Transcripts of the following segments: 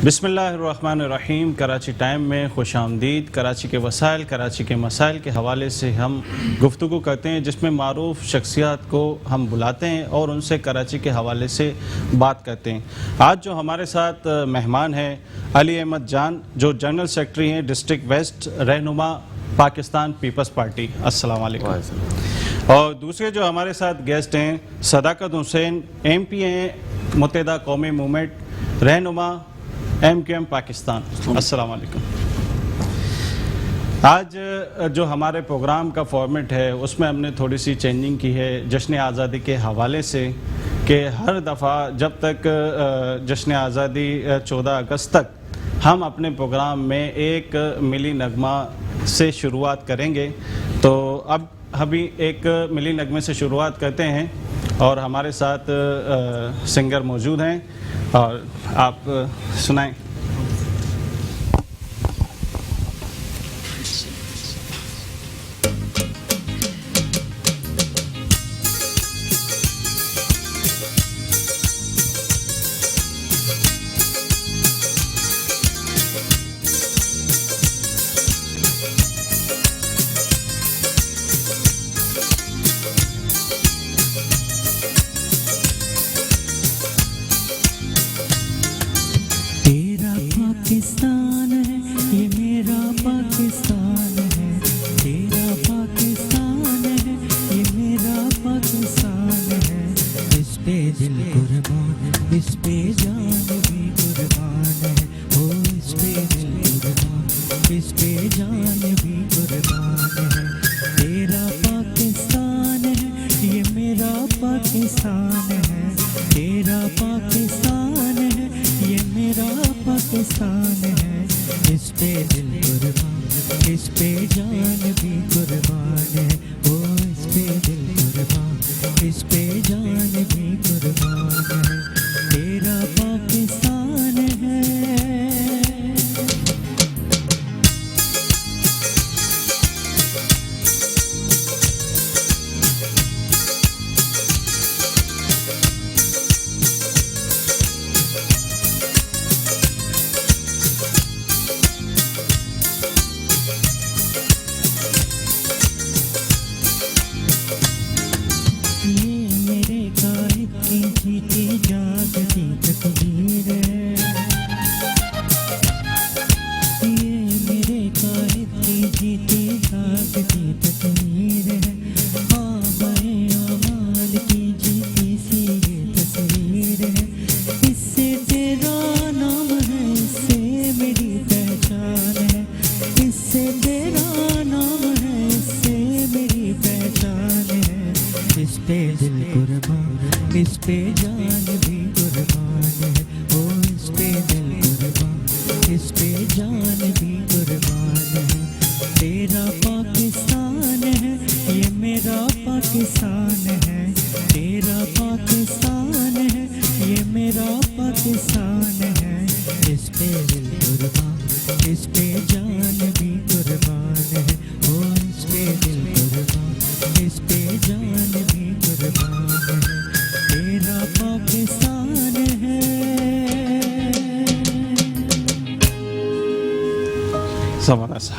بسم اللہ الرحمن الرحیم۔ کراچی ٹائم میں خوش آمدید۔ کراچی کے وسائل، کراچی کے مسائل کے حوالے سے ہم گفتگو کرتے ہیں، جس میں معروف شخصیات کو ہم بلاتے ہیں اور ان سے کراچی کے حوالے سے بات کرتے ہیں۔ آج جو ہمارے ساتھ مہمان ہیں علی احمد جان، جو جنرل سیکرٹری ہیں ڈسٹرکٹ ویسٹ، رہنما پاکستان پیپلز پارٹی۔ السلام علیکم۔ اور دوسرے جو ہمارے ساتھ گیسٹ ہیں صداقت حسین، ایم پی ہیں متحدہ قومی موومنٹ، رہنما ایم کیو ایم پاکستان۔ السلام علیکم۔ آج جو ہمارے پروگرام کا فارمیٹ ہے اس میں ہم نے تھوڑی سی چینجنگ کی ہے جشن آزادی کے حوالے سے، کہ ہر دفعہ جب تک جشن آزادی 14 اگست تک ہم اپنے پروگرام میں ایک ملی نغمہ سے شروعات کریں گے۔ تو اب ابھی ایک ملی نغمے سے شروعات کرتے ہیں اور ہمارے ساتھ سنگر موجود ہیں اور آپ سنائیں۔ پاکستان ہے یہ میرا پاکستان ہے، تیرا پاکستان ہے یہ میرا پاکستان ہے، اس پہ دل قربان، اس پہ جان بھی قربان ہے، او اس پہ دل قربان، اس پہ جان بھی قربان ہے، تیرا پاکستان ہے یہ میرا پاکستان ہے، تیرا پاکستان ہے یہ میرا پاکستان ہے، اس پہ دل قربان، اس پہ جان بھی قربان ہے، او اس پہ دل قربان، اس پہ جان بھی قربان ہے، تیرا پاکستان ہے۔ جیتی جاگتی تقدیر ہے، یہ میرے قائد کی جیتی جاگتی تقدیر ہے، آبائے اعمال کی جیتی سی یہ تصویر ہے، اس سے تیرا نام ہے، اس سے میری پہچان ہے، اس سے تیرا نام ہے، اس سے میری پہچان ہے، اس پہ دل قربان، اس پہ جان بھی قربان ہے، او اس پہ دل قربان، اس پہ جان بھی قربان ہے، تیرا پاکستان ہے یہ میرا پاکستان ہے، تیرا پاکستان ہے یہ میرا پاکستان ہے، اس پہ دل قربان، اس پہ جان بھی قربان ہے، او اس پہ دل قربان، اس پہ جان بھی قربان ہے، تیرا پاکستان ہے۔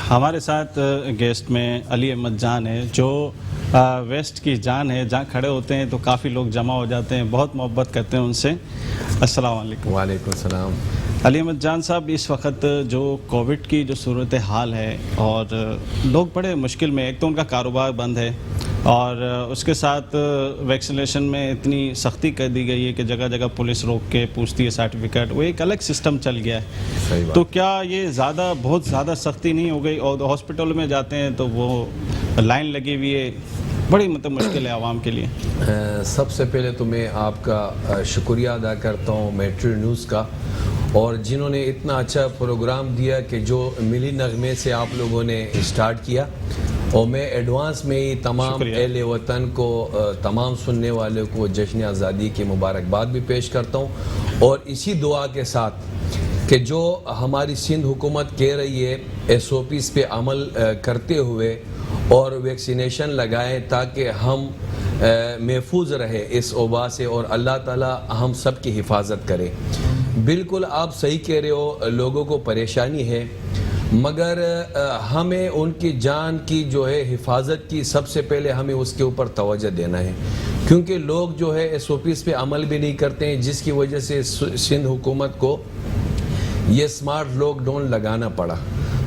ہمارے ساتھ گیسٹ میں علی احمد جان ہے، جو ویسٹ کی جان ہے، جہاں کھڑے ہوتے ہیں تو کافی لوگ جمع ہو جاتے ہیں، بہت محبت کرتے ہیں ان سے۔ السلام علیکم۔ وعلیکم السلام۔ علی احمد جان صاحب، اس وقت جو کووڈ کی جو صورتحال ہے اور لوگ بڑے مشکل میں، ایک تو ان کا کاروبار بند ہے اور اس کے ساتھ ویکسینیشن میں اتنی سختی کر دی گئی ہے کہ جگہ جگہ پولیس روک کے پوچھتی ہے سرٹیفکیٹ، وہ ایک الگ سسٹم چل گیا ہے۔ صحیح بات۔ تو کیا یہ بہت زیادہ سختی نہیں ہو گئی؟ اور ہاسپٹل میں جاتے ہیں تو وہ لائن لگی ہوئی ہے، بڑی مشکل ہے عوام کے لیے۔ سب سے پہلے تو میں آپ کا شکریہ ادا کرتا ہوں میٹرو نیوز کا، اور جنہوں نے اتنا اچھا پروگرام دیا کہ جو ملی نغمے سے آپ لوگوں نے اسٹارٹ کیا، اور میں ایڈوانس میں ہی تمام اہل وطن کو، تمام سننے والوں کو جشن آزادی کی مبارکباد بھی پیش کرتا ہوں، اور اسی دعا کے ساتھ کہ جو ہماری سندھ حکومت کہہ رہی ہے SOPs پہ عمل کرتے ہوئے اور ویکسینیشن لگائیں تاکہ ہم محفوظ رہے اس وبا سے، اور اللہ تعالی ہم سب کی حفاظت کرے۔ بالکل آپ صحیح کہہ رہے ہو، لوگوں کو پریشانی ہے، مگر ہمیں ان کی جان کی جو ہے حفاظت کی سب سے پہلے ہمیں اس کے اوپر توجہ دینا ہے، کیونکہ لوگ جو ہے SOPs پہ عمل بھی نہیں کرتے ہیں، جس کی وجہ سے سندھ حکومت کو یہ سمارٹ لاک ڈاؤن لگانا پڑا۔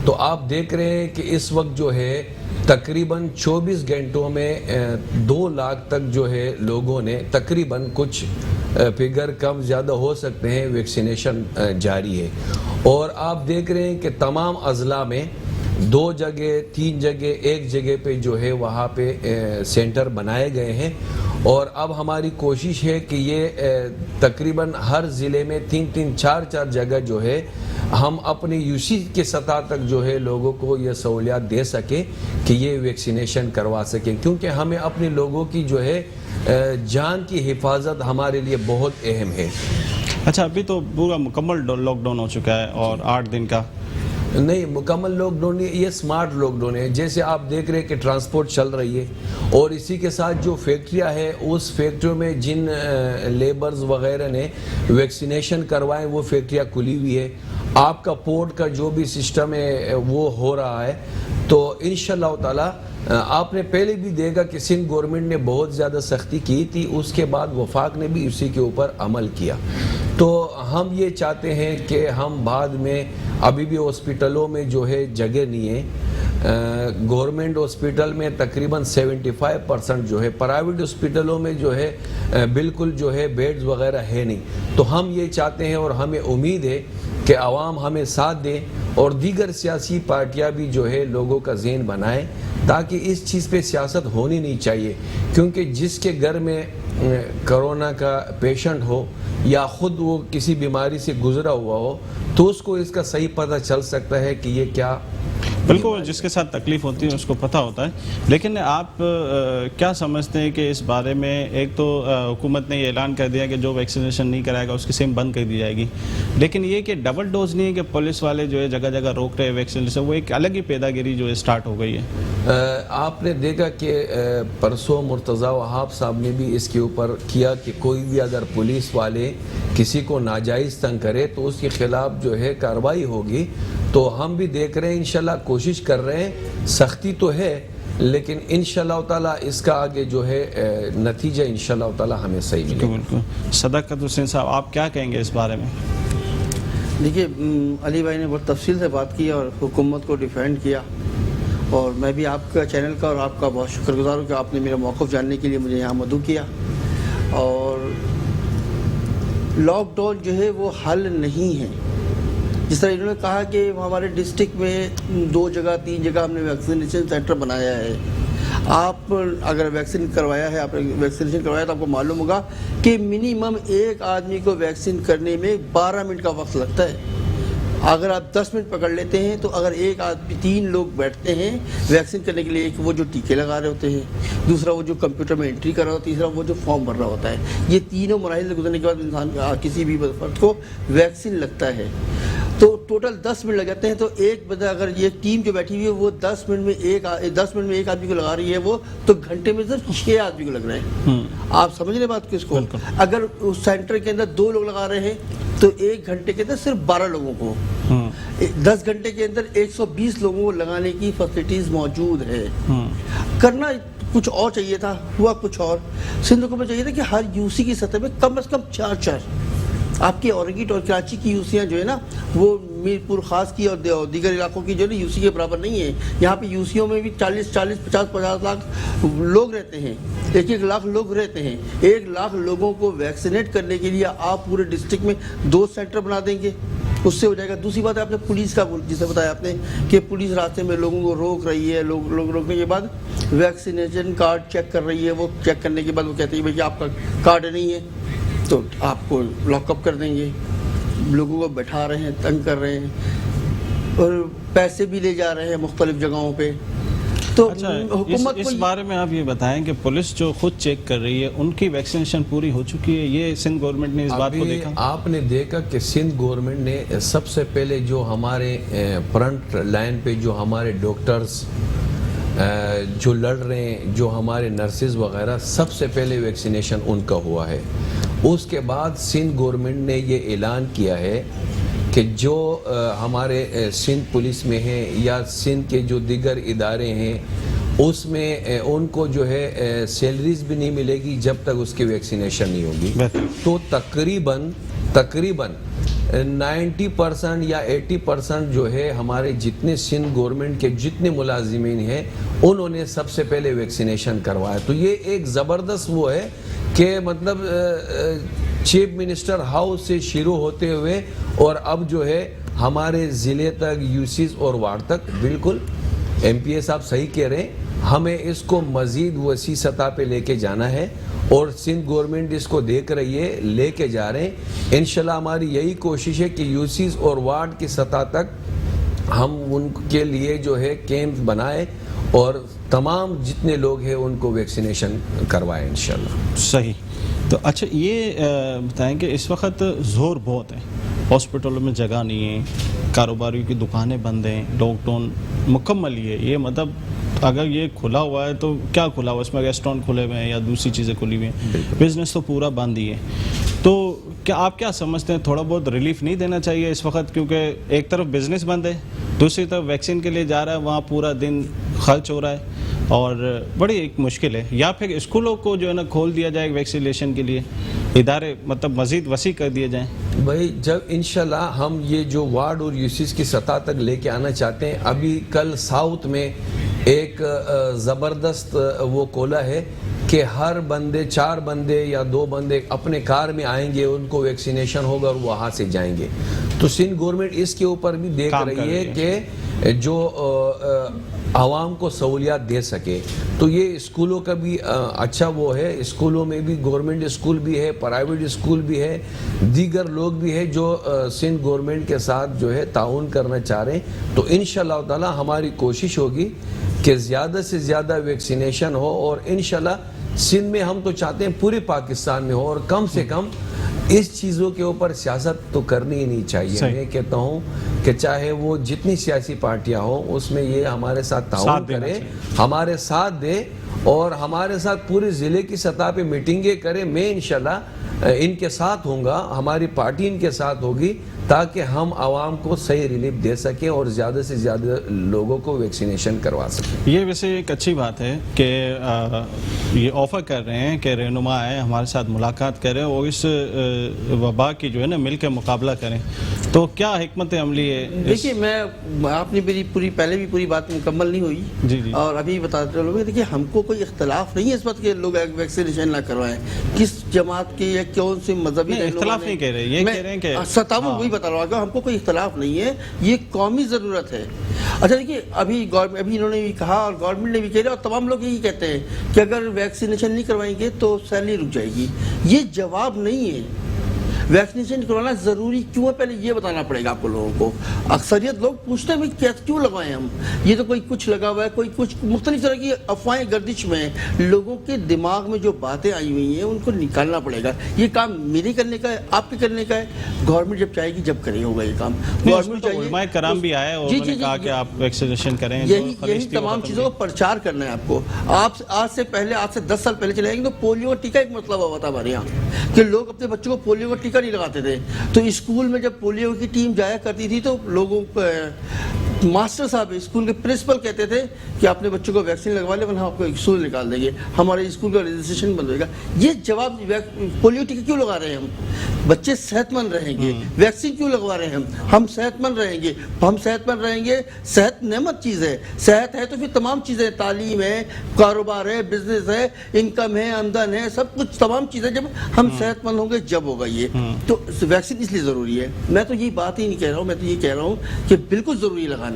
تو آپ دیکھ رہے ہیں کہ اس وقت جو ہے تقریباً 24 گھنٹوں میں 2 لاکھ تک جو ہے لوگوں نے تقریباً کچھ فگر کم زیادہ ہو سکتے ہیں ویکسینیشن جاری ہے، اور آپ دیکھ رہے ہیں کہ تمام اضلاع میں 2 جگہ 3 جگہ 1 جگہ پہ جو ہے وہاں پہ سینٹر بنائے گئے ہیں، اور اب ہماری کوشش ہے کہ یہ تقریباً ہر ضلع میں 3-3 4-4 جگہ جو ہے ہم اپنی UC کے سطح تک جو ہے لوگوں کو یہ سہولیات دے سکیں کہ یہ ویکسینیشن کروا سکیں، کیونکہ ہمیں اپنے لوگوں کی جو ہے جان کی حفاظت ہمارے لیے بہت اہم ہے۔ اچھا، ابھی تو پورا مکمل لاک ڈاؤن ہو چکا ہے اور 8 دن کا نہیں، مکمل لاک ڈاؤن نہیں، یہ سمارٹ لاک ڈاؤن ہے۔ جیسے آپ دیکھ رہے ہیں کہ ٹرانسپورٹ چل رہی ہے، اور اسی کے ساتھ جو فیکٹریاں ہیں اس فیکٹریوں میں جن لیبرز وغیرہ نے ویکسینیشن کروائے وہ فیکٹریاں کھلی ہوئی ہے۔ آپ کا پورٹ کا جو بھی سسٹم ہے وہ ہو رہا ہے، تو انشاءاللہ تعالی آپ نے پہلے بھی دیکھا کہ سندھ گورنمنٹ نے بہت زیادہ سختی کی تھی، اس کے بعد وفاق نے بھی اسی کے اوپر عمل کیا۔ تو ہم یہ چاہتے ہیں کہ ہم بعد میں ابھی بھی ہاسپٹلوں میں جو ہے جگہ نہیں ہے، گورنمنٹ ہاسپٹل میں تقریباً 75% جو ہے، پرائیویٹ ہاسپٹلوں میں جو ہے بالکل جو ہے بیڈز وغیرہ ہے نہیں۔ تو ہم یہ چاہتے ہیں اور ہمیں امید ہے کہ عوام ہمیں ساتھ دیں، اور دیگر سیاسی پارٹیاں بھی جو ہے لوگوں کا ذہن بنائیں، تاکہ اس چیز پہ سیاست ہونی نہیں چاہیے، کیونکہ جس کے گھر میں کرونا کا پیشنٹ ہو یا خود وہ کسی بیماری سے گزرا ہوا ہو تو اس کو اس کا صحیح پتہ چل سکتا ہے کہ یہ کیا بالکل جس کے ساتھ تکلیف ہوتی ہے اس کو پتہ ہوتا ہے۔ لیکن آپ کیا سمجھتے ہیں کہ اس بارے میں ایک تو حکومت نے یہ اعلان کر دیا کہ جو ویکسینیشن نہیں کرائے گا اس کی سم بند کر دی جائے گی، لیکن یہ کہ ڈبل ڈوز نہیں ہے کہ پولیس والے جو ہے جگہ جگہ روک رہے ہیں ویکسینیشن، وہ ایک الگ ہی پیدا گیری جو ہے سٹارٹ ہو گئی ہے۔ آپ نے دیکھا کہ پرسوں مرتضیٰ وہاب صاحب نے بھی اس کے اوپر کیا کہ کوئی بھی اگر پولیس والے کسی کو ناجائز تنگ کرے تو اس کے خلاف جو ہے کارروائی ہوگی۔ تو ہم بھی دیکھ رہے ہیں، انشاءاللہ کوشش کر رہے ہیں، سختی تو ہے لیکن انشاءاللہ تعالی اس کا آگے جو ہے نتیجہ انشاءاللہ تعالی ہمیں صحیح ملے گا۔ بالکل صدقت حسین صاحب، آپ کیا کہیں گے اس بارے میں؟ دیکھیے، علی بھائی نے بہت تفصیل سے بات کی اور حکومت کو ڈیفینڈ کیا، اور میں بھی آپ کا چینل کا اور آپ کا بہت شکر گزار ہوں کہ آپ نے میرا موقف جاننے کے لیے مجھے یہاں مدعو کیا۔ اور لاک ڈاؤن جو ہے وہ حل نہیں ہے، جس طرح انہوں نے کہا کہ ہمارے ڈسٹرکٹ میں 2 جگہ 3 جگہ ہم نے ویکسینیشن سینٹر بنایا ہے۔ آپ اگر ویکسین کروایا ہے، آپ نے ویکسینیشن کروایا تو آپ کو معلوم ہوگا کہ منیمم ایک آدمی کو ویکسین کرنے میں 12 منٹ کا وقت لگتا ہے۔ اگر آپ 10 منٹ پکڑ لیتے ہیں تو اگر ایک آدمی 3 لوگ بیٹھتے ہیں ویکسین کرنے کے لیے، ایک وہ جو ٹیکے لگا رہے ہوتے ہیں، دوسرا وہ جو کمپیوٹر میں انٹری کر رہا ہوتا ہے، تیسرا وہ جو فارم بھر رہا ہوتا ہے، یہ تینوں مراحل سے گزرنے کے بعد انسان کسی بھی فرد کو ویکسین لگتا ہے۔ تو ٹوٹل 10 منٹ لگ جاتے ہیں۔ تو ایک بندہ اگر یہ ٹیم جو بیٹھی ہوئی ہے وہ 10 منٹ میں ایک آدمی کو لگا رہی ہے، وہ تو گھنٹے میں صرف 6 آدمی کو لگ رہے ہیں۔ آپ سمجھ رہے بات کس کو؟ اگر اس سینٹر کے اندر 2 لوگ لگا رہے ہیں تو 1 گھنٹے کے اندر صرف 12 لوگوں کو، 10 گھنٹے کے اندر 120 لوگوں کو لگانے کی فیسلٹیز موجود ہے۔ کرنا کچھ اور چاہیے تھا، ہوا کچھ اور۔ سندھ کو چاہیے تھا کہ ہر UC کی سطح پہ کم از کم 4 آپ کی اورنگیٹ اور کراچی کی UCیاں جو ہے نا وہ میرپور خاص کی اور دیگر علاقوں کی جو ہے نا UC کے برابر نہیں ہے۔ یہاں پہ UCوں میں بھی 40-50 لاکھ لوگ رہتے ہیں، 1 لاکھ لوگ رہتے ہیں۔ 1 لاکھ لوگوں کو ویکسینیٹ کرنے کے لیے آپ پورے ڈسٹرکٹ میں 2 سینٹر بنا دیں گے، اس سے ہو جائے گا۔ دوسری بات ہے آپ نے پولیس کا، جسے بتایا آپ نے کہ پولیس راستے میں لوگوں کو روک رہی ہے، لوگ روکنے کے بعد ویکسینیشن کارڈ چیک کر رہی ہے، وہ چیک کرنے کے بعد وہ کہتے ہیں بھائی آپ کا کارڈ نہیں ہے تو آپ کو لاک اپ کر دیں گے۔ لوگوں کو بٹھا رہے ہیں، تنگ کر رہے ہیں اور پیسے بھی لے جا رہے ہیں مختلف جگہوں پہ۔ تو حکومت اس بارے میں آپ یہ بتائیں کہ پولیس جو خود چیک کر رہی ہے ان کی ویکسینیشن پوری ہو چکی ہے؟ یہ سندھ گورنمنٹ نے اس بات کو دیکھا؟ آپ نے دیکھا کہ سندھ گورنمنٹ نے سب سے پہلے جو ہمارے فرنٹ لائن پہ جو ہمارے ڈاکٹرز جو لڑ رہے ہیں، جو ہمارے نرسز وغیرہ، سب سے پہلے ویکسینیشن ان کا ہوا ہے۔ اس کے بعد سندھ گورنمنٹ نے یہ اعلان کیا ہے کہ جو ہمارے سندھ پولیس میں ہیں یا سندھ کے جو دیگر ادارے ہیں اس میں ان کو جو ہے سیلریز بھی نہیں ملے گی جب تک اس کی ویکسینیشن نہیں ہوگی. تو تقریباً 90% یا 80% جو ہے ہمارے جتنے سندھ گورنمنٹ کے جتنے ملازمین ہیں انہوں نے سب سے پہلے ویکسینیشن کروایا. تو یہ ایک زبردست وہ ہے کہ مطلب چیف منسٹر ہاؤس سے شروع ہوتے ہوئے اور اب جو ہے ہمارے ضلع تک یوسیز اور وارڈ تک. بالکل ایم پی اے صاحب صحیح کہہ رہے ہیں, ہمیں اس کو مزید وسیع سطح پہ لے کے جانا ہے اور سندھ گورنمنٹ اس کو دیکھ رہی ہے, لے کے جا رہے ہیں. انشاءاللہ ہماری یہی کوشش ہے کہ یوسیز اور وارڈ کی سطح تک ہم ان کے لیے جو ہے کیمپ بنائیں اور تمام جتنے لوگ ہیں ان کو ویکسینیشن کروائیں انشاءاللہ. صحیح. تو اچھا یہ بتائیں کہ اس وقت زور بہت ہے, ہاسپٹلوں میں جگہ نہیں ہے, کاروباریوں کی دکانیں بند ہیں, لاک ڈاؤن مکمل ہی ہے. یہ مطلب اگر یہ کھلا ہوا ہے تو کیا کھلا ہوا ہے, اس میں ریسٹورینٹ کھلے ہوئے ہیں یا دوسری چیزیں کھلی ہوئی ہیں, بزنس تو پورا بند ہی ہے. تو کیا آپ کیا سمجھتے ہیں, تھوڑا بہت ریلیف نہیں دینا چاہیے اس وقت, کیونکہ ایک طرف بزنس بند ہے, دوسری طرف ویکسین کے لیے جا رہا ہے, وہاں پورا دن خرچ ہو رہا ہے اور بڑی ایک مشکل ہے. یا پھر اسکولوں کو جو ہے نا کھول دیا جائے ویکسینیشن کے لیے, ادارے مطلب مزید وسیع کر دیے جائیں. بھائی جب انشاءاللہ ہم یہ جو وارڈ اور یوسیز کی سطح تک لے کے آنا چاہتے ہیں, ابھی کل ساؤتھ میں ایک زبردست وہ کھولا ہے کہ ہر بندے 4 بندے یا 2 بندے اپنے کار میں آئیں گے, ان کو ویکسینیشن ہوگا اور وہاں سے جائیں گے. تو سندھ گورنمنٹ اس کے اوپر بھی دیکھ رہی ہے کہ جو عوام کو سہولیات دے سکے. تو یہ اسکولوں کا بھی اچھا وہ ہے, اسکولوں میں بھی گورنمنٹ اسکول بھی ہے, پرائیویٹ اسکول بھی ہے, دیگر لوگ بھی ہے جو سندھ گورنمنٹ کے ساتھ جو ہے تعاون کرنا چاہ رہے ہیں. تو انشاءاللہ تعالی ہماری کوشش ہوگی کہ زیادہ سے زیادہ ویکسینیشن ہو اور انشاءاللہ سندھ میں ہم تو چاہتے ہیں پورے پاکستان میں ہو, اور کم سے کم اس چیزوں کے اوپر سیاست تو کرنی ہی نہیں چاہیے. میں کہتا ہوں کہ چاہے وہ جتنی سیاسی پارٹیاں ہوں اس میں یہ ہمارے ساتھ تعاون کرے, ہمارے ساتھ دے اور ہمارے ساتھ پورے ضلع کی سطح پہ میٹنگیں کرے. میں انشاءاللہ ان کے ساتھ ہوں گا, ہماری پارٹی ان کے ساتھ ہوگی تاکہ ہم عوام کو صحیح ریلیف دے سکیں اور زیادہ سے زیادہ لوگوں کو ویکسینیشن کروا سکیں. یہ ویسے ایک اچھی بات ہے کہ یہ آفر کر رہے ہیں کہ رہنما آئے ہمارے ساتھ ملاقات کریں اور اس وبا کی جو ہے نا مل کے مقابلہ کریں. تو کیا حکمت عملی ہے؟ دیکھیے میں آپ نے میری پہلے بھی پوری بات مکمل نہیں ہوئی جی اور ابھی بتاتے چلوں. دیکھیے ہم کو کوئی اختلاف نہیں ہے اس بات کہ لوگ ویکسینیشن نہ کروائیں, کس جماعت کے یا کون سے مذہبی اختلاف نہیں کہہ رہے, یہ کہہ رہے ہیں کہ 57 وہی بتا رہا ہوں, ہم کو کوئی اختلاف نہیں ہے, یہ قومی ضرورت ہے. اچھا دیکھیے ابھی انہوں نے بھی کہا اور گورنمنٹ نے بھی کہہ رہا اور تمام لوگ یہی کہتے ہیں کہ اگر ویکسینیشن نہیں کروائیں گے تو سیلری رک جائے گی. یہ جواب نہیں ہے. ویکسینیشن کروانا ضروری کیوں ہے پہلے یہ بتانا پڑے گا آپ کو لوگوں کو. اکثریت لوگ پوچھتے ہیں بھائی کیوں لگوائیں ہم, یہ تو کوئی کچھ لگا ہوا ہے, کوئی کچھ مختلف طرح کی افواہیں گردش میں. لوگوں کے دماغ میں جو باتیں آئی ہوئی ہیں ان کو نکالنا پڑے گا. یہ کام میرے کرنے کا ہے, آپ کے کرنے کا ہے, گورنمنٹ جب چاہے گی جب کرے ہوگا یہ کام. گورنمنٹ چاہیے, علماء کرام بھی آئے اور انہوں نے کہا کہ آپ ویکسینیشن کریں. یہی تمام چیزوں کو پرچار کرنا ہے آپ کو. آپ آج سے 10 سال پہلے چلے گئے تو پولیو کا ٹیکہ ایک مسئلہ ہوا تھا ہمارے یہاں کہ لوگ اپنے بچوں کو پولیو کا ٹیکہ نہیں لگاتے تھے. تو اسکول میں جب پولیو کی ٹیم جایا کرتی تھی تو لوگوں ماسٹر صاحب اسکول کے پرنسپل کہتے تھے کہ اپنے بچوں کو ویکسین لگوا لیں ورنہ آپ کو اسکول نکال دیں گے, ہمارے اسکول کا رجسٹریشن بند ہوئے گا. یہ جواب پولیو ٹیکہ کیوں لگا رہے ہیں ہم؟ بچے صحت مند رہیں گے. ویکسین کیوں لگوا رہے ہیں ہم صحت مند رہیں گے. ہم صحت مند رہیں گے, صحت نعمت چیز ہے, صحت ہے تو پھر تمام چیزیں, تعلیم ہے, کاروبار ہے, بزنس ہے, انکم ہے, آمدن ہے, سب کچھ تمام چیزیں جب ہم صحت مند ہوں گے جب ہوگا یہ. تو ویکسین اس لیے ضروری ہے. میں تو یہ بات ہی نہیں کہہ رہا ہوں, میں تو یہ کہہ رہا ہوں کہ بالکل ضروری لگانا.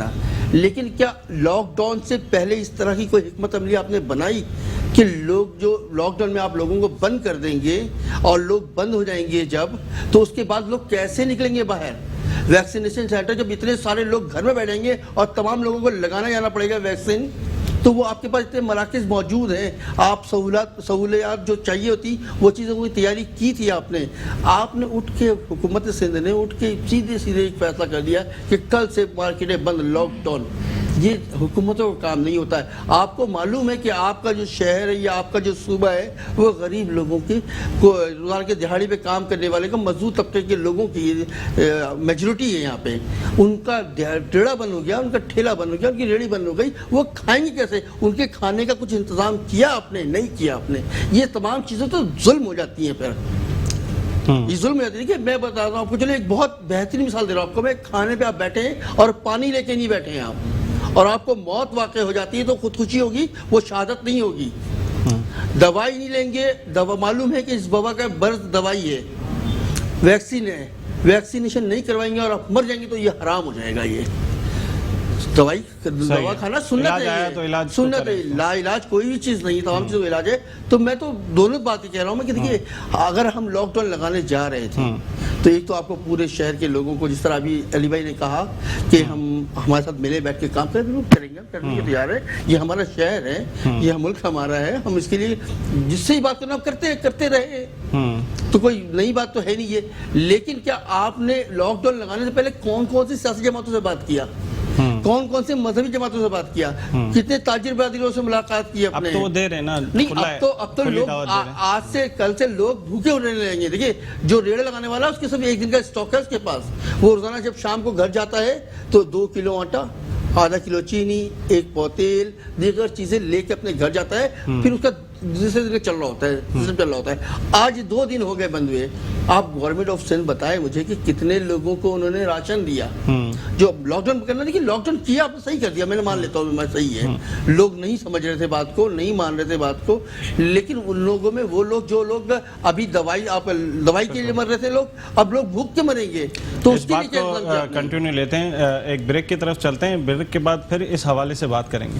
لیکن کیا لاک ڈاؤن سے پہلے اس طرح کی کوئی حکمت عملی آپ نے بنائی کہ لوگ جو لاک ڈاؤن میں آپ لوگوں کو بند کر دیں گے اور لوگ بند ہو جائیں گے جب, تو اس کے بعد لوگ کیسے نکلیں گے باہر؟ ویکسینیشن سینٹر جب اتنے سارے لوگ گھر میں بیٹھیں گے اور تمام لوگوں کو لگانا جانا پڑے گا ویکسین, تو وہ آپ کے پاس اتنے مراکز موجود ہیں, آپ سہولیات جو چاہیے ہوتی وہ چیزوں کی تیاری کی تھی. آپ نے اٹھ کے, حکومت سندھ نے اٹھ کے سیدھے ایک فیصلہ کر دیا کہ کل سے مارکیٹیں بند, لاک ڈاؤن. یہ حکومتوں کا کام نہیں ہوتا ہے. آپ کو معلوم ہے کہ آپ کا جو شہر ہے یا آپ کا جو صوبہ ہے وہ غریب لوگوں کی روزانہ کے دہاڑی پہ کام کرنے والے کا مزدور طبقے کے لوگوں کی میجورٹی ہے یہاں پہ. ان کا ٹیڑا بند ہو گیا, ان کا ٹھیلا بند ہو گیا, ان کی ریڑھی بند ہو گئی. وہ کھائیں گے کیسے؟ ان کے کھانے کا کچھ انتظام کیا آپ نے؟ نہیں کیا آپ نے. یہ تمام چیزیں تو ظلم ہو جاتی ہیں. پھر یہ ظلم ہے. کہ میں بتا رہا ہوں آپ کو, چلو ایک بہت بہترین مثال دے رہا ہوں آپ کو میں. کھانے پہ آپ بیٹھے ہیں اور پانی لے کے نہیں بیٹھے ہیں آپ, اور آپ کو موت واقع ہو جاتی ہے تو خودکشی ہوگی, وہ شہادت نہیں ہوگی. دوائی نہیں لیں گے, معلوم ہے کہ اس وبا کا برز دوائی ہے, ویکسین ہے, ویکسینیشن نہیں کروائیں گے اور آپ مر جائیں گے تو یہ حرام ہو جائے گا. یہ دوا کھانا سنت ہے, سنت ہے. لا علاج کوئی بھی چیز نہیں, تمام چیزوں کا علاج ہے. تو میں تو دونوں باتیں کہہ رہا ہوں میں کہ دیکھیے, اگر ہم لاک ڈاؤن لگانے جا رہے تھے تو ایک تو آپ کو پورے شہر کے لوگوں کو, جس طرح ابھی علی بھائی نے کہا کہ ہم ہمارے ساتھ ملے بیٹھ کے کام کریں گے, ہم کرنے کے تیار ہیں. یہ ہمارا شہر ہے, یہ ملک ہمارا ہے, ہم اس کے لیے جس سے ہی بات کرنا ہم کرتے رہے, تو کوئی نئی بات تو ہے نہیں یہ. لیکن کیا آپ نے لاک ڈاؤن لگانے سے پہلے کون کون سی سیاسی جماعتوں سے بات کیا, کون کون سے مذہبی جماعتوں سے بات کیا, کتنے تاجر برادریوں سے ملاقات کی آپ نے؟ اب تو وہ دے رہے نا, نہیں اب تو لوگ آج سے کل سے لوگ بھوکے ہونے لگیں گے. دیکھیے جو ریڑے لگانے والا ہے اس کے سب ایک دن کا اسٹاک ہے اس کے پاس. وہ روزانہ جب شام کو گھر جاتا ہے تو 2 کلو آٹا, آدھا کلو چینی, 1 پاؤ تیل, دیگر چیزیں لے کے اپنے گھر جاتا ہے. پھر اس کا جسے چل رہا ہوتا ہے. آج 2 دن ہو گئے بند ہوئے. آپ گورنمنٹ آف سندھ بتائیں مجھے کہ کتنے لوگوں کو انہوں نے راشن دیا جو لاک ڈاؤن کرنا. دیکھیے لاک ڈاؤن کیا آپ نے صحیح کر دیا, میں نے مان لیتا ہوں, میں صحیح ہے. لوگ نہیں سمجھ رہے تھے بات کو, نہیں مان رہے تھے بات کو, لیکن ان لوگوں میں وہ لوگ جو لوگ ابھی دوائی کے لیے مر رہے تھے لوگ, اب لوگ بھوک کے مریں گے. تو اس بات کو کنٹینیو لیتے ہیں, ایک بریک کی طرف چلتے ہیں. بریک کے بعد پھر اس حوالے سے بات کریں گے.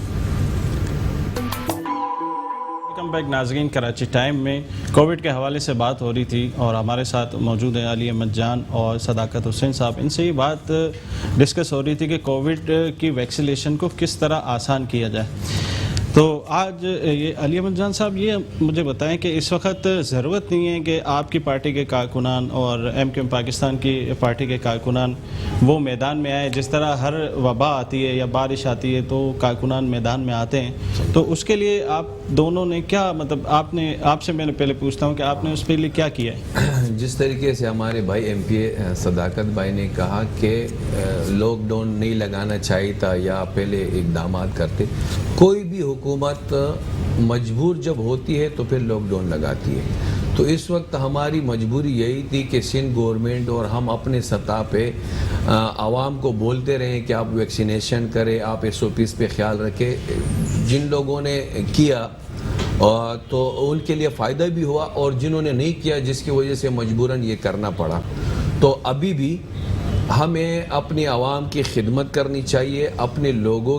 ویلکم بیک ناظرین. کراچی ٹائم میں کووڈ کے حوالے سے بات ہو رہی تھی اور ہمارے ساتھ موجود ہیں علی احمد جان اور صداقت حسین صاحب. ان سے یہ بات ڈسکس ہو رہی تھی کہ کووڈ کی ویکسینیشن کو کس طرح آسان کیا جائے. تو آج یہ علی احمد جان صاحب یہ مجھے بتائیں کہ اس وقت ضرورت نہیں ہے کہ آپ کی پارٹی کے کارکنان اور ایم کیو ایم پاکستان کی پارٹی کے کارکنان وہ میدان میں آئے. جس طرح ہر وبا آتی ہے یا بارش آتی ہے تو کارکنان میدان میں آتے ہیں, تو اس کے لیے آپ دونوں نے کیا, مطلب آپ سے میں نے پہلے پوچھتا ہوں کہ آپ نے اس کے لیے کیا کیا ہے؟ جس طریقے سے ہمارے بھائی ایم پی اے صداقت بھائی نے کہا کہ لاک ڈاؤن نہیں لگانا چاہیے تھا یا پہلے اقدامات کرتے, کوئی بھی حکومت مجبور جب ہوتی ہے تو پھر لاک ڈاؤن لگاتی ہے. تو اس وقت ہماری مجبوری یہی تھی کہ سندھ گورنمنٹ اور ہم اپنے سطح پہ عوام کو بولتے رہیں کہ آپ ویکسینیشن کریں, آپ SOPs پہ خیال رکھیں. جن لوگوں نے کیا تو ان کے لیے فائدہ بھی ہوا, اور جنہوں نے نہیں کیا جس کی وجہ سے مجبوراً یہ کرنا پڑا. تو ابھی بھی ہمیں اپنی عوام کی خدمت کرنی چاہیے, اپنے لوگوں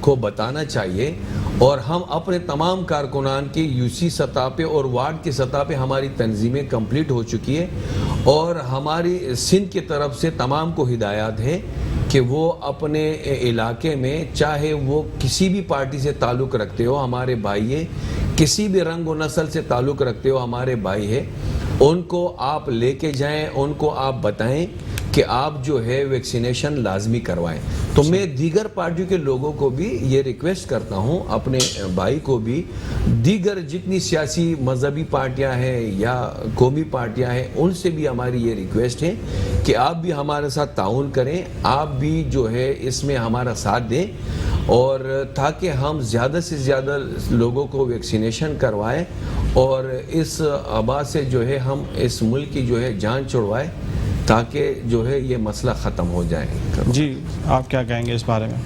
کو بتانا چاہیے, اور ہم اپنے تمام کارکنان کی UC سطح پہ اور وارڈ کی سطح پہ ہماری تنظیمیں کمپلیٹ ہو چکی ہے, اور ہماری سندھ کی طرف سے تمام کو ہدایات ہے کہ وہ اپنے علاقے میں چاہے وہ کسی بھی پارٹی سے تعلق رکھتے ہو, ہمارے بھائی ہے, کسی بھی رنگ و نسل سے تعلق رکھتے ہو, ہمارے بھائی ہے, ان کو آپ لے کے جائیں, ان کو آپ بتائیں کہ آپ جو ہے ویکسینیشن لازمی کروائیں. تو میں دیگر پارٹیوں کے لوگوں کو بھی یہ ریکویسٹ کرتا ہوں, اپنے بھائی کو بھی, دیگر جتنی سیاسی مذہبی پارٹیاں ہیں یا قومی پارٹیاں ہیں ان سے بھی ہماری یہ ریکویسٹ ہے کہ آپ بھی ہمارے ساتھ تعاون کریں, آپ بھی جو ہے اس میں ہمارا ساتھ دیں, اور تاکہ ہم زیادہ سے زیادہ لوگوں کو ویکسینیشن کروائیں اور اس وبا سے جو ہے ہم اس ملک کی جو ہے جان چھڑوائیں, تاکہ جو ہے یہ مسئلہ ختم ہو جائے. جی آپ کیا کہیں گے اس بارے میں؟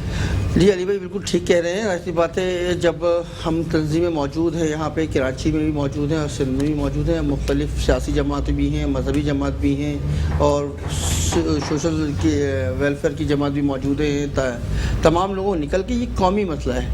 جی علی بھائی بالکل ٹھیک کہہ رہے ہیں. ایسی بات ہے, جب ہم تنظیمیں موجود ہیں یہاں پہ, کراچی میں بھی موجود ہیں اور سندھ میں بھی موجود ہیں, مختلف سیاسی جماعتیں بھی ہیں, مذہبی جماعت بھی ہیں, اور سوشل کی ویلفیئر کی جماعت بھی موجود ہیں. تمام لوگوں نکل کے یہ قومی مسئلہ ہے,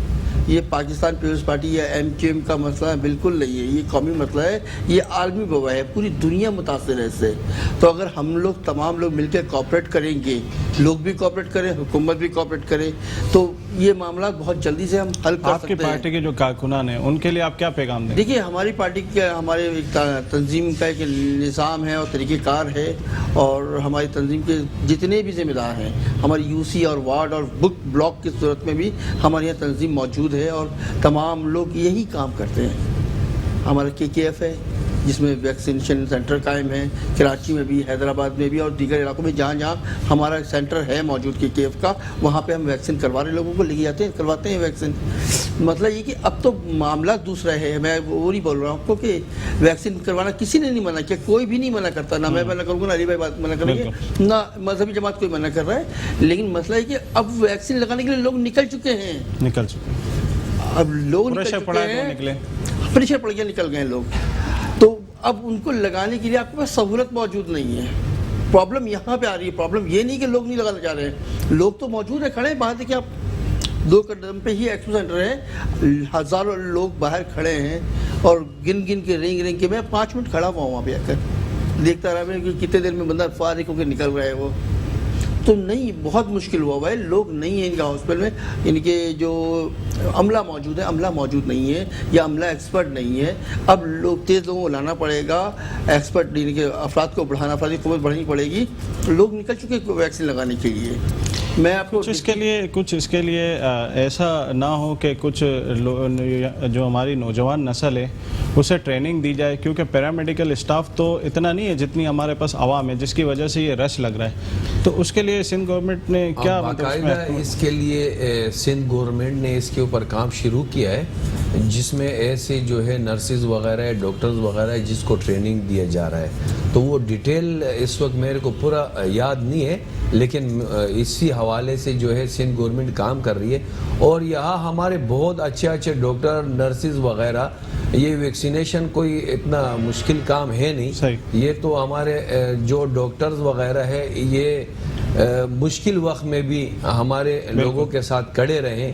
یہ پاکستان پیپلز پارٹی یا MQM کا مسئلہ بالکل نہیں ہے, یہ قومی مسئلہ ہے, یہ عالمی وبا ہے, پوری دنیا متاثر ہے اس سے. تو اگر ہم لوگ تمام لوگ مل کے کوآپریٹ کریں گے لوگ بھی کوآپریٹ کریں, حکومت بھی کوآپریٹ کرے, تو یہ معاملات بہت جلدی سے ہم حل کر آپ کی سکتے ہیں. پارٹی کے جو کارکنان ہیں ان کے لیے آپ کیا پیغام دیں؟ دیکھیے, ہماری پارٹی کا ہمارے ایک تنظیم کا ایک نظام ہے اور طریقہ کار ہے, اور ہماری تنظیم کے جتنے بھی ذمہ دار ہیں, ہماری یو سی اور وارڈ اور بلاک کی صورت میں بھی ہمارے یہاں تنظیم موجود ہے, اور تمام لوگ یہی کام کرتے ہیں. ہمارا KKF ہے جس میں ویکسینیشن سینٹر قائم ہے, کراچی میں بھی, حیدرآباد میں بھی, اور دیگر علاقوں میں جہاں جہاں ہمارا سینٹر ہے موجود KKF کا, وہاں پہ ہم ویکسین کروا رہے لوگوں کو لے کے جاتے ہیں, کرواتے ہیں ویکسین. مطلب یہ کہ اب تو معاملہ دوسرا ہے. میں وہ نہیں بول رہا ہوں آپ کو کہ ویکسین کروانا کسی نے نہیں منع کیا, کوئی بھی نہیں منع کرتا, نہ میں منع کروں گا, نہ علی بھائی بات منع کریں گے, نہ مذہبی جماعت کوئی منع کر رہا ہے. لیکن مسئلہ یہ کہ اب ویکسین لگانے کے لیے لوگ نکل چکے ہیں, اب لوگ نکل چکے ہیں, پریشر پڑ گیا, نکل گئے لوگ, تو اب ان کو لگانے کے لیے آپ کے پاس سہولت موجود نہیں ہے. پرابلم یہاں پہ آ رہی ہے. پرابلم یہ نہیں کہ لوگ نہیں لگانا چاہ رہے ہیں, لوگ تو موجود ہیں, کھڑے ہیں باہر. دیکھیں آپ 2 قدم پہ ہی ایکسپو سینٹر ہے, ہزاروں لوگ باہر کھڑے ہیں, اور گن گن کے رنگ کے میں 5 منٹ کھڑا ہوا وہاں پہ آ کر دیکھتا رہا میں کہ کتنے دیر میں بندہ فارغ ہو کے نکل رہا ہے. وہ تو نہیں, بہت مشکل ہوا ہے. لوگ نہیں ہیں ان کا ہاسپٹل میں, ان کے جو عملہ موجود ہے, عملہ موجود نہیں ہے, یا عملہ ایکسپرٹ نہیں ہے. اب تیز لوگوں کو لانا پڑے گا, ایکسپرٹ ان کے افراد کو بڑھانا, افراد کی قوت بڑھانی پڑے گی. لوگ نکل چکے ویکسین لگانے کے لیے. میں آپ کو کچھ اس کے لیے ایسا نہ ہو کہ کچھ جو ہماری نوجوان نسل ہے اسے ٹریننگ دی جائے, کیونکہ پیرامیڈیکل اسٹاف تو اتنا نہیں ہے جتنی ہمارے پاس عوام ہے, جس کی وجہ سے یہ رش لگ رہا ہے. تو اس کے لیے سندھ گورنمنٹ نے کیا باقاعدہ اس کے لیے سندھ گورنمنٹ نے اس کے اوپر کام شروع کیا ہے, جس میں ایسے جو ہے نرسز وغیرہ, ڈاکٹرز وغیرہ جس کو ٹریننگ دیا جا رہا ہے. تو وہ ڈیٹیل اس وقت میرے کو پورا یاد نہیں ہے, لیکن اسی حوالے سے جو ہے سندھ گورنمنٹ کام کر رہی ہے. اور یہاں ہمارے بہت اچھے ڈاکٹر, نرسز وغیرہ, یہ ویکسینیشن کوئی اتنا مشکل کام ہے نہیں. یہ تو ہمارے جو ڈاکٹرز وغیرہ ہے یہ مشکل وقت میں بھی ہمارے لوگوں کے ساتھ کھڑے رہیں.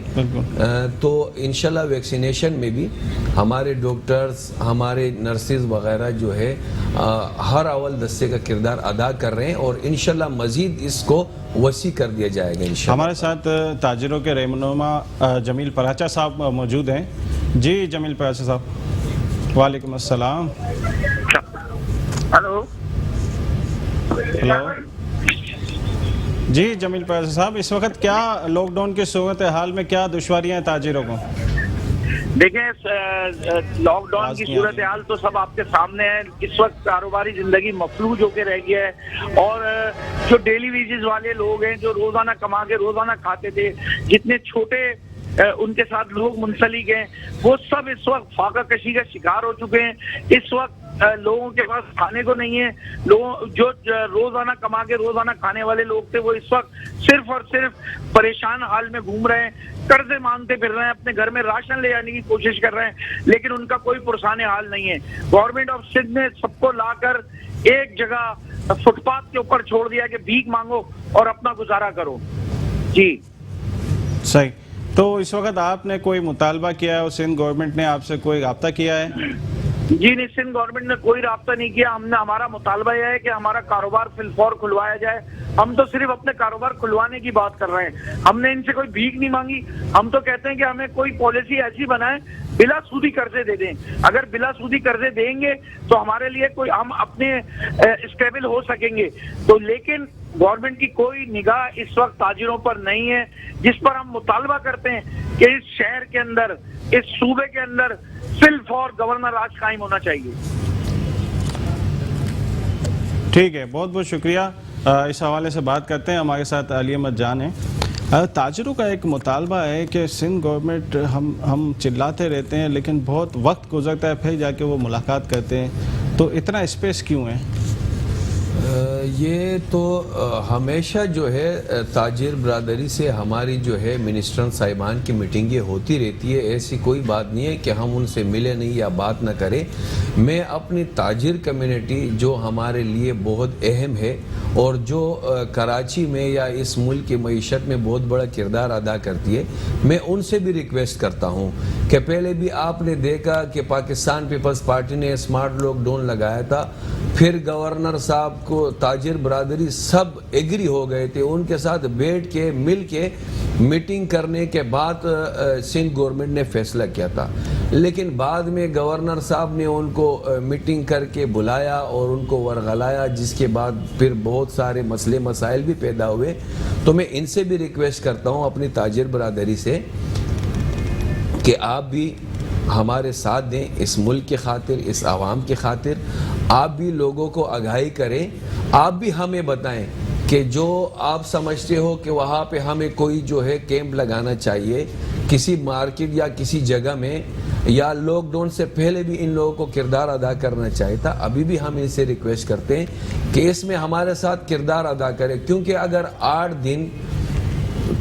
تو انشاءاللہ ویکسینیشن میں بھی ہمارے ڈاکٹرز, ہمارے نرسز وغیرہ جو ہے ہر اول دستے کا کردار ادا کر رہے ہیں, اور انشاءاللہ مزید اس کو وسیع کر دیا جائے گا انشاءاللہ. ہمارے ساتھ تاجروں کے رہنما جمیل پراچا صاحب موجود ہیں. جی جمیل پراچا صاحب, وعلیکم السلام. ہلو. جی جمیل پراچا صاحب, اس وقت کیا لاک ڈاؤن کی صورتحال میں کیا دشواریاں ہیں تاجروں کو؟ دیکھیں, لاک ڈاؤن کی صورتحال تو سب آپ کے سامنے ہے. اس وقت کاروباری زندگی مفلوج ہو کے رہ گیا ہے, اور جو ڈیلی ویجز والے لوگ ہیں جو روزانہ کما کے روزانہ کھاتے تھے, جتنے چھوٹے ان کے ساتھ لوگ منسلک ہیں, وہ سب اس وقت فاقہ کشی کا شکار ہو چکے ہیں. اس وقت لوگوں کے پاس کھانے کو نہیں ہے. لوگوں جو روزانہ کما کے روزانہ کھانے والے لوگ تھے وہ اس وقت صرف اور صرف پریشان حال میں گھوم رہے ہیں, قرضے مانگتے پھر رہے ہیں, اپنے گھر میں راشن لے جانے کی کوشش کر رہے ہیں, لیکن ان کا کوئی پرسان حال نہیں ہے. گورنمنٹ آف سندھ نے سب کو لا کر ایک جگہ فٹ پاتھ کے اوپر چھوڑ دیا کہ بھیک مانگو اور اپنا گزارا کرو. جی صحیح. تو اس وقت آپ نے کوئی مطالبہ کیا ہے اور سندھ گورنمنٹ نے آپ سے کوئی رابطہ کیا ہے؟ جی نہیں, سندھ گورنمنٹ نے کوئی رابطہ نہیں کیا. ہمارا مطالبہ یہ ہے کہ ہمارا کاروبار فی الفور کھلوایا جائے. ہم تو صرف اپنے کاروبار کھلوانے کی بات کر رہے ہیں, ہم نے ان سے کوئی بھیک نہیں مانگی. ہم تو کہتے ہیں کہ ہمیں کوئی پالیسی ایسی بنائے بلا سودی قرضے دے دیں. اگر بلا سودی قرضے دیں گے تو ہمارے لیے کوئی ہم اپنے اسٹیبل ہو سکیں گے. تو لیکن گورنمنٹ کی کوئی نگاہ اس وقت تاجروں پر نہیں ہے, جس پر ہم مطالبہ کرتے ہیں کہ اس شہر کے اندر, اس صوبے کے اندر فی الفور گورنر راج قائم ہونا چاہیے. ٹھیک ہے, بہت بہت شکریہ. اس حوالے سے بات کرتے ہیں. ہمارے ساتھ علی احمد جان ہیں. تاجروں کا ایک مطالبہ ہے کہ سندھ گورنمنٹ, ہم چلاتے رہتے ہیں لیکن بہت وقت گزرتا ہے پھر جا کے وہ ملاقات کرتے ہیں, تو اتنا اسپیس کیوں ہے؟ یہ تو ہمیشہ جو ہے تاجر برادری سے ہماری جو ہے منسٹرن صاحبان کی میٹنگیں ہوتی رہتی ہے. ایسی کوئی بات نہیں ہے کہ ہم ان سے ملے نہیں یا بات نہ کریں. میں اپنی تاجر کمیونٹی جو ہمارے لیے بہت اہم ہے اور جو کراچی میں یا اس ملک کی معیشت میں بہت بڑا کردار ادا کرتی ہے, میں ان سے بھی ریکویسٹ کرتا ہوں کہ پہلے بھی آپ نے دیکھا کہ پاکستان پیپلز پارٹی نے اسمارٹ لاک ڈاؤن لگایا تھا, پھر گورنر صاحب کو تاجر برادری سب ایگری ہو گئے تھے, ان کے ساتھ بیٹھ کے مل کے میٹنگ کرنے کے بعد سندھ گورنمنٹ نے فیصلہ کیا تھا. لیکن بعد میں گورنر صاحب نے ان کو میٹنگ کر کے بلایا اور ان کو ورغلایا, جس کے بعد پھر بہت سارے مسئلے مسائل بھی پیدا ہوئے. تو میں ان سے بھی ریکویسٹ کرتا ہوں اپنی تاجر برادری سے کہ آپ بھی ہمارے ساتھ دیں اس ملک کے خاطر, اس عوام کے خاطر. آپ بھی لوگوں کو آگاہی کریں, آپ بھی ہمیں بتائیں کہ جو آپ سمجھتے ہو کہ وہاں پہ ہمیں کوئی جو ہے کیمپ لگانا چاہیے کسی مارکیٹ یا کسی جگہ میں, یا لاک ڈاؤن سے پہلے بھی ان لوگوں کو کردار ادا کرنا چاہیے تھا. ابھی بھی ہم ان سے ریکویسٹ کرتے ہیں کہ اس میں ہمارے ساتھ کردار ادا کریں, کیونکہ اگر 8 دن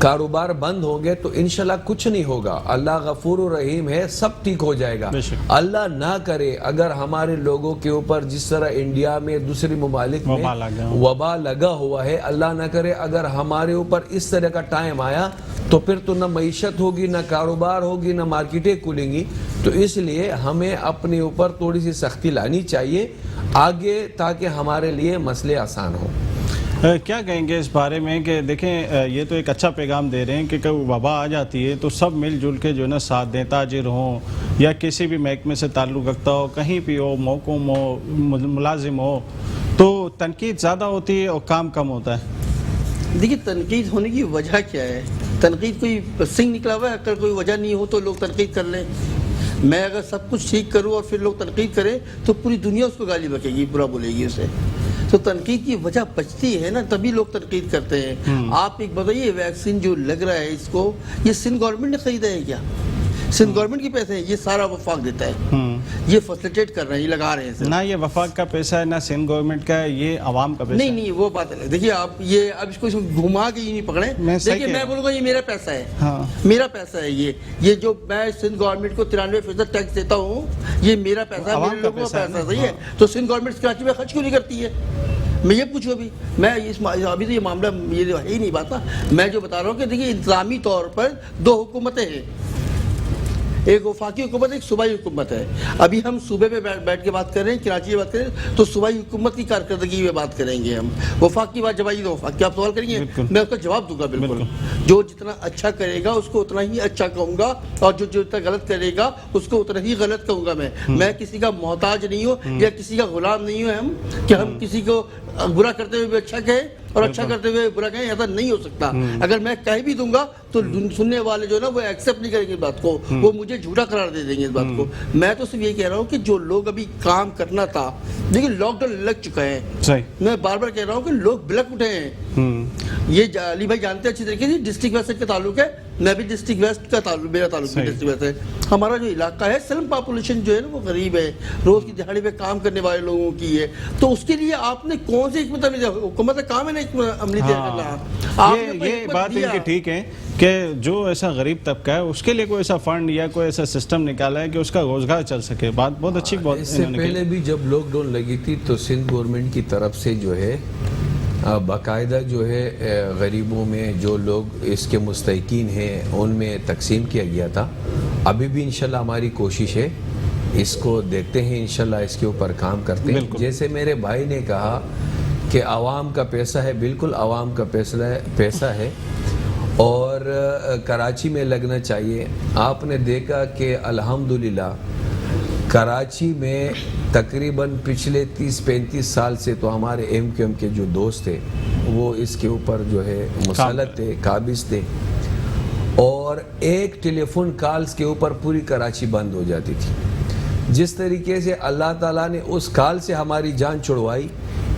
کاروبار بند ہوں گے تو انشاءاللہ کچھ نہیں ہوگا. اللہ غفور و رحیم ہے, سب ٹھیک ہو جائے گا. اللہ نہ کرے اگر ہمارے لوگوں کے اوپر جس طرح انڈیا میں دوسری ممالک میں وبا لگا ہوا ہے, اللہ نہ کرے اگر ہمارے اوپر اس طرح کا ٹائم آیا تو پھر تو نہ معیشت ہوگی, نہ کاروبار ہوگی, نہ مارکیٹیں کھلیں گی. تو اس لیے ہمیں اپنے اوپر تھوڑی سی سختی لانی چاہیے آگے, تاکہ ہمارے لیے مسئلے آسان ہوں. کیا کہیں گے اس بارے میں کہ دیکھیں یہ تو ایک اچھا پیغام دے رہے ہیں کہ کوئی وبا آ جاتی ہے تو سب مل جل کے جو ہے نا ساتھ دیں, تاجر ہوں یا کسی بھی محکمے سے تعلق رکھتا ہو, کہیں بھی ہو, محکوم ہو, ملازم ہو, تو تنقید زیادہ ہوتی ہے اور کام کم ہوتا ہے. دیکھیے تنقید ہونے کی وجہ کیا ہے, تنقید کوئی سنگ نکلا ہوا ہے, اگر کوئی وجہ نہیں ہو تو لوگ تنقید کر لیں. میں اگر سب کچھ ٹھیک کروں اور پھر لوگ تنقید کریں تو پوری دنیا اس کو گالی بکے گی, برا بولے گی اسے. تو تنقید کی وجہ بچتی ہے نا, تبھی لوگ تنقید کرتے ہیں. آپ ایک بتائیے, ویکسین جو لگ رہا ہے اس کو, یہ سندھ گورنمنٹ نے خریدا ہے کیا؟ سندھ گورنمنٹ کے پیسے ہیں, یہ سارا وفاق دیتا ہے, یہ فیسلیٹیٹ کر رہے ہیں, یہ لگا رہے ہیں. نہ یہ وفاق کا پیسہ ہے نہ سندھ گورنمنٹ کا ہے, یہ عوام کا پیسہ ہے. نہیں وہ بات ہے. دیکھیے آپ یہ اب اس کو گھما کے یہ نہیں پکڑیں. دیکھیے میں بولوں گا یہ میرا پیسہ ہے, میرا پیسہ ہے, یہ جو میں سندھ گورنمنٹ کو 93% ٹیکس دیتا ہوں, یہ میرا پیسہ ہے, میرے لوگوں کا پیسہ. صحیح ہے, تو سندھ گورنمنٹ کراچی میں خرچ کیوں نہیں کرتی ہے؟ میں یہ پوچھوں ابھی, میں ابھی تو یہ معاملہ یہ ہے ہی نہیں بات. میں جو بتا رہا ہوں کہ دیکھیے انتظامی طور پر 2 حکومتیں ہیں, ایک وفاقی حکومت, ایک صوبائی حکومت ہے. ابھی ہم صوبے پہ بیٹھ کے بات کر رہے ہیں, کراچی میں بات کر رہے ہیں, تو صوبائی حکومت کی کارکردگی میں بات کریں گے ہم. وفاق کی بات جب آئی تو وفاق کی آپ سوال کریں گے, میں اس کا جواب دوں گا. بالکل جو جتنا اچھا کرے گا اس کو اتنا ہی اچھا کہوں گا, اور جو اتنا غلط کرے گا اس کو اتنا ہی غلط کہوں گا. میں کسی کا محتاج نہیں ہوں یا کسی کا غلام نہیں ہوں ہم, کہ ہم کسی کو برا کرتے ہوئے بھی اچھا کہیں اور اچھا کرتے ہوئے برا کہیں. ایسا نہیں ہو سکتا. اگر میں کہہ بھی دوں گا تو سننے والے جو ہے نا وہ ایکسیپٹ نہیں کریں گے اس بات کو, وہ مجھے جھوٹا قرار دے دیں گے اس بات کو. میں تو صرف یہ کہہ رہا ہوں کہ جو لوگ ابھی کام کرنا تھا, لیکن لاک ڈاؤن لگ چکا ہے. میں بار بار کہہ رہا ہوں کہ لوگ بلک اٹھے ہیں. یہ علی بھائی جانتے ہیں اچھی طریقے سے, ڈسٹرکٹ ویسٹ کا تعلق ہے, میں بھی ڈسٹرکٹ ویسٹ کا تعلق, میرا تعلق بھی ڈسٹرکٹ ویسٹ ہے. ہمارا جو علاقہ ہے سلم پاپولیشن جو ہے نا وہ غریب ہے, روز کی دہاڑی پہ کام کرنے والے لوگوں کی ہے. تو اس کے لیے آپ نے کون سی حکمت عملی, حکومت کا کام ہے نا حکمت عملی کرنا. یہ بات ان کی ٹھیک ہے کہ جو ایسا غریب طبقہ ہے اس کے لیے کوئی ایسا فنڈ یا کوئی ایسا سسٹم نکالا ہے کہ اس کا روزگار چل سکے. بات بہت اچھی. اس سے پہلے بھی جب لاک ڈاؤن لگی تھی تو سندھ گورنمنٹ کی طرف سے جو ہے باقاعدہ جو ہے غریبوں میں جو لوگ اس کے مستحقین ہیں ان میں تقسیم کیا گیا تھا. ابھی بھی انشاءاللہ ہماری کوشش ہے, اس کو دیکھتے ہیں, انشاءاللہ اس کے اوپر کام کرتے ہیں. جیسے میرے بھائی نے کہا کہ عوام کا پیسہ ہے, بالکل عوام کا پیسہ ہے اور کراچی میں لگنا چاہیے. آپ نے دیکھا کہ الحمدللہ کراچی میں تقریباً پچھلے 30-35 سال سے تو ہمارے ایم کیو ایم کے جو دوست تھے وہ اس کے اوپر جو ہے مسلط تھے, قابض تھے, اور ایک ٹیلی فون کالز کے اوپر پوری کراچی بند ہو جاتی تھی. جس طریقے سے اللہ تعالیٰ نے اس کال سے ہماری جان چھڑوائی,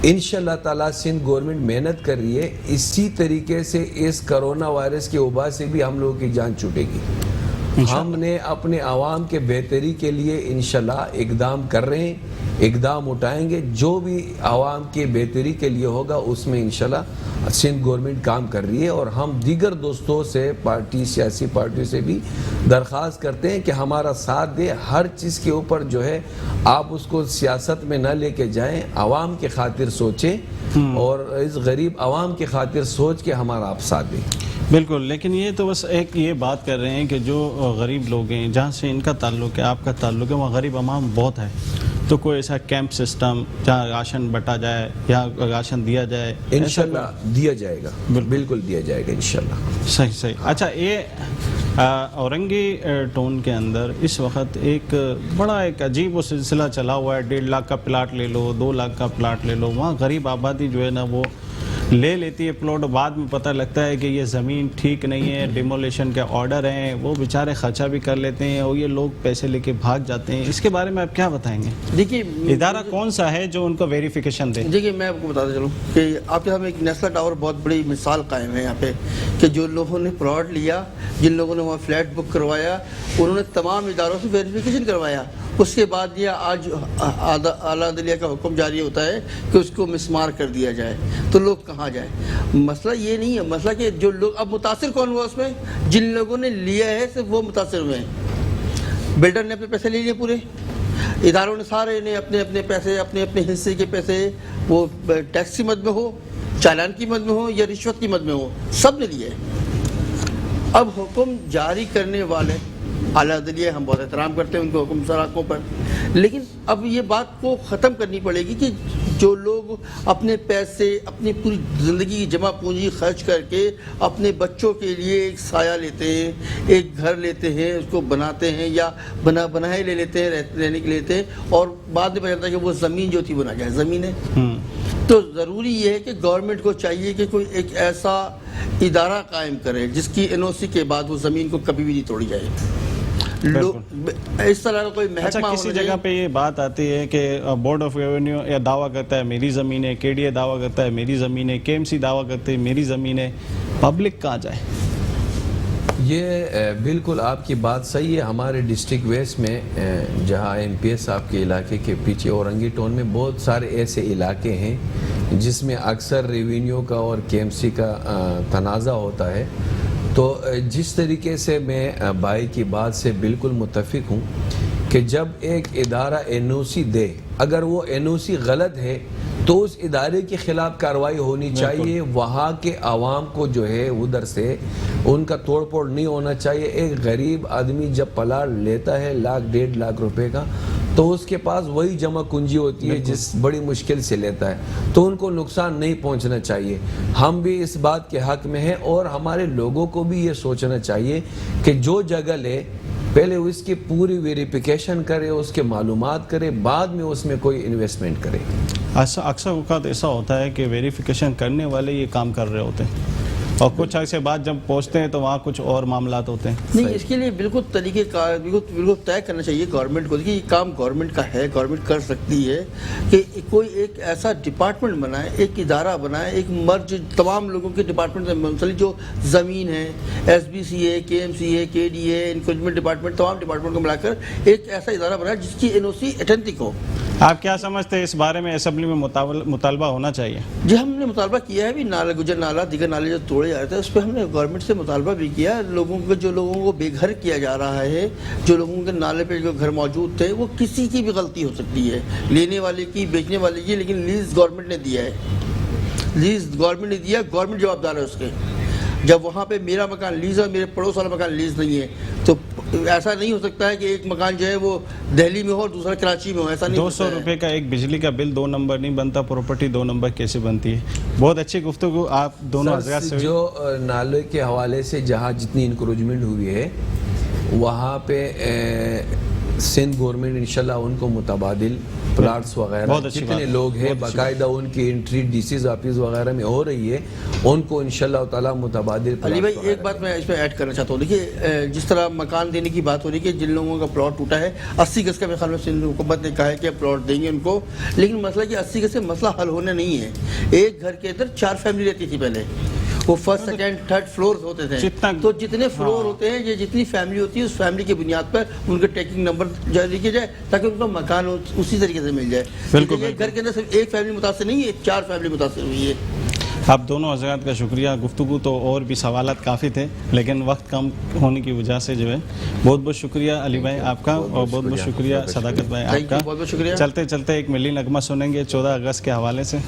انشاءاللہ تعالیٰ سندھ گورنمنٹ محنت کر رہی ہے, اسی طریقے سے اس کرونا وائرس کے وبا سے بھی ہم لوگوں کی جان چھوٹے گی. ہم نے اپنے عوام کے بہتری کے لیے انشاءاللہ اقدام کر رہے ہیں, اقدام اٹھائیں گے. جو بھی عوام کے بہتری کے لیے ہوگا اس میں انشاءاللہ سندھ گورنمنٹ کام کر رہی ہے. اور ہم دیگر دوستوں سے, سیاسی پارٹیوں سے بھی درخواست کرتے ہیں کہ ہمارا ساتھ دے. ہر چیز کے اوپر جو ہے آپ اس کو سیاست میں نہ لے کے جائیں, عوام کے خاطر سوچیں اور اس غریب عوام کے خاطر سوچ کے ہمارا آپ ساتھ دیں. بالکل. لیکن یہ تو بس ایک یہ بات کر رہے ہیں کہ جو غریب لوگ ہیں جہاں سے ان کا تعلق ہے, آپ کا تعلق ہے, وہاں غریب عوام بہت ہے. تو کوئی ایسا کیمپ سسٹم جہاں راشن بٹا جائے یا راشن دیا جائے؟ انشاءاللہ دیا جائے گا، بالکل دیا جائے گا انشاءاللہ۔ صحیح۔ اچھا، یہ اورنگی ٹون کے اندر اس وقت ایک بڑا ایک عجیب و سلسلہ چلا ہوا ہے، 1.5 لاکھ کا پلاٹ لے لو، 2 لاکھ کا پلاٹ لے لو، وہاں غریب آبادی جو ہے نا وہ لے لیتی ہے پلاٹ، بعد میں پتہ لگتا ہے کہ یہ زمین ٹھیک نہیں ہے، ڈیمولیشن کے آرڈر ہیں، وہ بیچارے خرچہ بھی کر لیتے ہیں اور یہ لوگ پیسے لے کے بھاگ جاتے ہیں۔ اس کے بارے میں آپ کیا بتائیں گے؟ دیکھیے ادارہ کون سا ہے جو ان کو ویریفیکیشن دے؟ دیکھیے میں آپ کو بتاتا چلوں کہ آپ کے سامنے ایک نیسلا ٹاور بہت بڑی مثال قائم ہے یہاں پہ، کہ جو لوگوں نے پلاٹ لیا، جن لوگوں نے وہاں فلیٹ بک کروایا، انہوں نے تمام اداروں سے ویریفیکیشن کروایا، اس کے بعد یہ آج اعلیٰ عدلیہ کا حکم جاری ہوتا ہے کہ اس کو مسمار کر دیا جائے، تو لوگ کہاں جائیں؟ مسئلہ یہ نہیں ہے، مسئلہ کہ جو لوگ اب متاثر کون ہوا اس میں؟ جن لوگوں نے لیا ہے صرف وہ متاثر ہوئے ہیں۔ بلڈر نے اپنے پیسے لے لیے پورے، اداروں نے سارے نے اپنے اپنے پیسے، اپنے اپنے حصے کے پیسے، وہ ٹیکس کی مد میں ہو، چالان کی مد میں ہو یا رشوت کی مد میں ہو، سب نے لیے۔ اب حکم جاری کرنے والے اعلیٰ عدلیہ، ہم بہت احترام کرتے ہیں ان کے حکم سراخوں پر، لیکن اب یہ بات کو ختم کرنی پڑے گی کہ جو لوگ اپنے پیسے، اپنی پوری زندگی کی جمع پونجی خرچ کر کے اپنے بچوں کے لیے ایک سایہ لیتے ہیں، ایک گھر لیتے ہیں، اس کو بناتے ہیں یا بنائے لے لیتے ہیں، رہنے کے لیتے ہیں، اور بعد میں پتہ چلتا ہے کہ وہ زمین جو تھی وہ ناجائز زمین ہے، تو ضروری یہ ہے کہ گورنمنٹ کو چاہیے کہ کوئی ایک ایسا ادارہ قائم کرے جس کی NOC کے بعد وہ زمین کو کبھی بھی نہیں توڑی جائے۔ اس طرح کا کوئی محکمہ اچھا، کسی جگہ پہ یہ بات آتی ہے کہ بورڈ آف ریونیو یا دعویٰ کرتا ہے میری زمین ہے، KDA دعویٰ کرتا ہے میری زمین ہے، KMC دعویٰ کرتے ہیں میری زمین ہے، پبلک کہاں جائے؟ یہ بالکل آپ کی بات صحیح ہے۔ ہمارے ڈسٹرکٹ ویسٹ میں جہاں MPS آپ کے علاقے کے پیچھے اورنگی ٹون میں بہت سارے ایسے علاقے ہیں جس میں اکثر ریونیو کا اور KMC کا تنازع ہوتا ہے، تو جس طریقے سے میں بھائی کی بات سے بالکل متفق ہوں کہ جب ایک ادارہ NOC دے، اگر وہ NOC غلط ہے تو اس ادارے کے خلاف کارروائی ہونی چاہیے، وہاں کے عوام کو جو ہے ادھر سے ان کا توڑ پھوڑ نہیں ہونا چاہیے۔ ایک غریب آدمی جب پلاٹ لیتا ہے 1.5 لاکھ روپے کا، تو اس کے پاس وہی جمع کنجی ہوتی ہے جس بڑی مشکل سے لیتا ہے، تو ان کو نقصان نہیں پہنچنا چاہیے۔ ہم بھی اس بات کے حق میں ہیں اور ہمارے لوگوں کو بھی یہ سوچنا چاہیے کہ جو جگہ لے پہلے اس کی پوری ویریفیکیشن کرے، اس کے معلومات کرے، بعد میں اس میں کوئی انویسٹمنٹ کرے۔ اکثر اوقات ایسا ہوتا ہے کہ ویریفیکیشن کرنے والے یہ کام کر رہے ہوتے ہیں اور کچھ عرصے بعد جب پہنچتے ہیں تو وہاں کچھ اور معاملات ہوتے ہیں۔ نہیں، اس کے لیے بالکل طریقہ کار بالکل طے کرنا چاہیے گورنمنٹ کو، کہ یہ کام گورنمنٹ کا ہے، گورنمنٹ کر سکتی ہے کہ کوئی ایک ایسا ڈپارٹمنٹ بنائے، ایک ادارہ بنائے، ایک مرج تمام لوگوں کے ڈپارٹمنٹ سے منسلک، جو زمین ہے، SBC ہے، KMC ہے، KDA ہے، انکریجمنٹ ڈپارٹمنٹ، تمام ڈپارٹمنٹ کو ملا کر ایک ایسا ادارہ بنائے جس کی NOC اتھینٹک ہو۔ آپ کیا سمجھتے ہیں اس بارے میں اسمبلی میں مطالبہ ہونا چاہیے؟ جی، ہم نے مطالبہ کیا ہے بھی، نالا گجر نالا، دیگر نالے جو توڑے جا رہے تھے اس پہ ہم نے گورنمنٹ سے مطالبہ بھی کیا۔ جو لوگوں کو بے گھر کیا جا رہا ہے، جو لوگوں کے نالے پہ جو گھر موجود تھے، وہ کسی کی بھی غلطی ہو سکتی ہے، لینے والے کی، بیچنے والے کی، لیکن لیز گورنمنٹ نے دیا ہے، لیز گورنمنٹ نے دیا، گورنمنٹ جوابدار ہے اس کے۔ جب وہاں پہ میرا مکان لیز ہے اور میرے پڑوس والا مکان لیز نہیں ہے، تو ایسا نہیں ہو سکتا ہے کہ ایک مکان جو ہے وہ دہلی میں ہو اور دوسرا کراچی میں ہو، ایسا نہیں۔ 200 روپے کا ایک بجلی کا بل 2 نمبر نہیں بنتا، پراپرٹی 2 نمبر کیسے بنتی ہے؟ بہت اچھی گفتگو آپ دونوں حضرات سے۔ جو نالے کے حوالے سے جہاں جتنی انکروچمنٹ ہوئی ہے وہاں پہ سندھ گورنمنٹ انشاءاللہ ان کو متبادل پلاٹس وغیرہ جتنے لوگ ہیں باقاعدہ ان کی انٹری DC's آفس وغیرہ میں ہو رہی ہے، ان کو انشاءاللہ تعالیٰ متبادل۔ علی بھائی ایک بات میں اس میں ایڈ کرنا چاہتا ہوں، دیکھیے جس طرح مکان دینے کی بات ہو رہی ہے کہ جن لوگوں کا پلاٹ ٹوٹا ہے 80 گز کا، میرے خیال میں سندھ حکومت نے کہا ہے کہ پلاٹ دیں گے ان کو، لیکن مسئلہ کہ 80 گز سے مسئلہ حل ہونا نہیں ہے۔ ایک گھر کے اندر 4 فیملی رہتی تھی پہلے، وہ فرسٹ سیکنڈ تھرڈ فلور ہوتے تھے، تو جتنے فلور ہوتے ہیں یا جتنی فیملی ہوتی ہے اس فیملی کی بنیاد پر ان کے ٹیکنگ نمبر جاری کیا جائے تاکہ ان کو مکان اسی طریقے سے مل جائے۔ گھر کے اندر صرف ایک فیملی متاثر نہیں ہے، 4 فیملی متاثر ہوئی ہے۔ آپ دونوں حضرات کا شکریہ، گفتگو تو اور بھی سوالات کافی تھے لیکن وقت کم ہونے کی وجہ سے جو ہے بہت بہت شکریہ علی بھائی آپ کا، اور بہت بہت شکریہ صداقت بھائی آپ کا۔ بہت بہت شکریہ۔ چلتے چلتے ایک ملی نغمہ سنیں گے 14 اگست کے حوالے سے۔